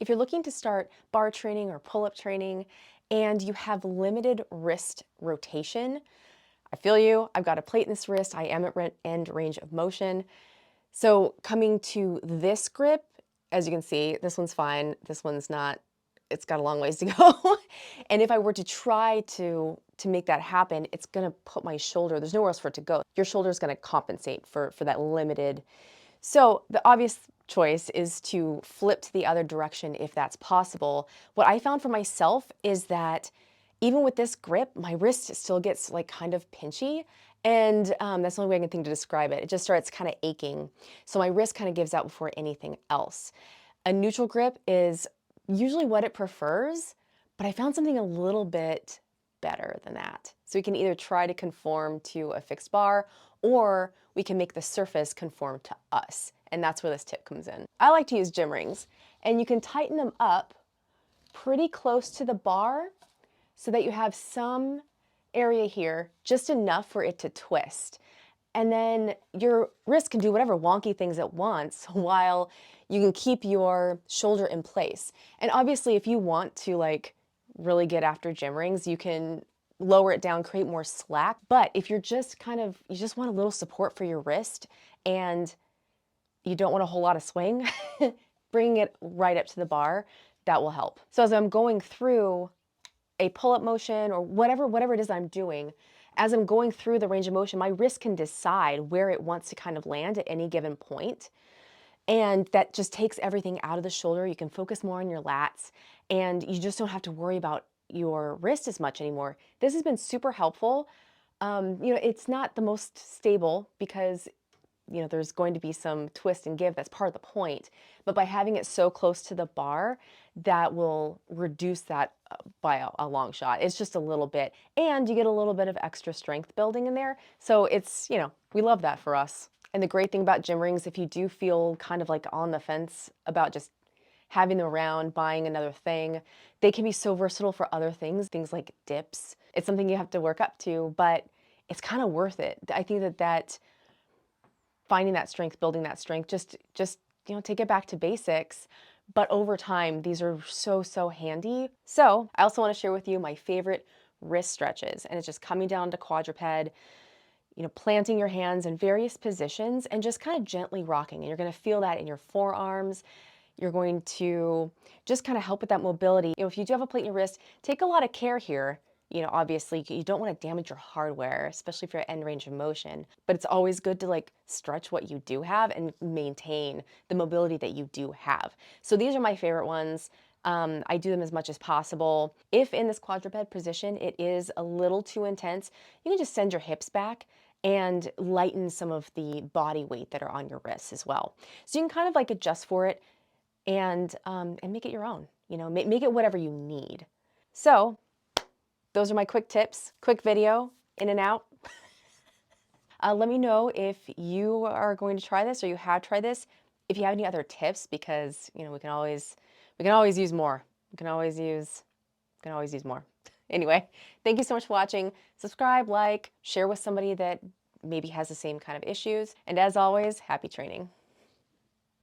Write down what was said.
If you're looking to start bar training or pull-up training and you have limited wrist rotation, I feel you. I've got a plate in this wrist. I am at end range of motion. So coming to this grip, as you can see, this one's fine. This one's not. It's got a long ways to go. And if I were to try to make that happen, it's gonna put my shoulder, there's nowhere else for it to go. Your shoulder is gonna compensate for that limited. So the obvious choice is to flip to the other direction if that's possible. What I found for myself is that even with this grip, my wrist still gets like kind of pinchy. And that's the only way I can think to describe it. It just starts kind of aching. So my wrist kind of gives out before anything else. A neutral grip is usually what it prefers, but I found something a little bit better than that. So we can either try to conform to a fixed bar, or we can make the surface conform to us. And that's where this tip comes in. I like to use gym rings, and you can tighten them up pretty close to the bar so that you have some area here, just enough for it to twist. And then your wrist can do whatever wonky things it wants while you can keep your shoulder in place. And obviously, if you want to like really get after gym rings, you can lower it down, create more slack. But if you're just you just want a little support for your wrist and you don't want a whole lot of swing, bringing it right up to the bar, that will help. So as I'm going through a pull-up motion or whatever it is I'm doing, as I'm going through the range of motion, my wrist can decide where it wants to kind of land at any given point. And that just takes everything out of the shoulder. You can focus more on your lats, and you just don't have to worry about your wrist as much anymore. This has been super helpful. It's not the most stable because there's going to be some twist and give. That's part of the point. But by having it so close to the bar, that will reduce that by a long shot. It's just a little bit. And you get a little bit of extra strength building in there. So it's, we love that for us. And the great thing about gym rings, if you do feel kind of like on the fence about just having them around, buying another thing, they can be so versatile for other things like dips. It's something you have to work up to, but it's kind of worth it. I think that finding that strength, building that strength, just take it back to basics. But over time, these are so handy. So I also want to share with you my favorite wrist stretches, and it's just coming down to quadruped, planting your hands in various positions and just kind of gently rocking. And you're going to feel that in your forearms. You're going to just kind of help with that mobility. If you do have a plate in your wrist, take a lot of care here. Obviously you don't want to damage your hardware, especially if you're at end range of motion, but it's always good to like stretch what you do have and maintain the mobility that you do have. So these are my favorite ones. I do them as much as possible. If in this quadruped position, it is a little too intense, you can just send your hips back and lighten some of the body weight that are on your wrists as well. So you can kind of like adjust for it and make it your own, make it whatever you need. So those are my quick tips, quick video, in and out. Let me know if you are going to try this or you have tried this. If you have any other tips, because we can always use more. We can always use more. Anyway, thank you so much for watching. Subscribe, like, share with somebody that maybe has the same kind of issues. And as always, happy training.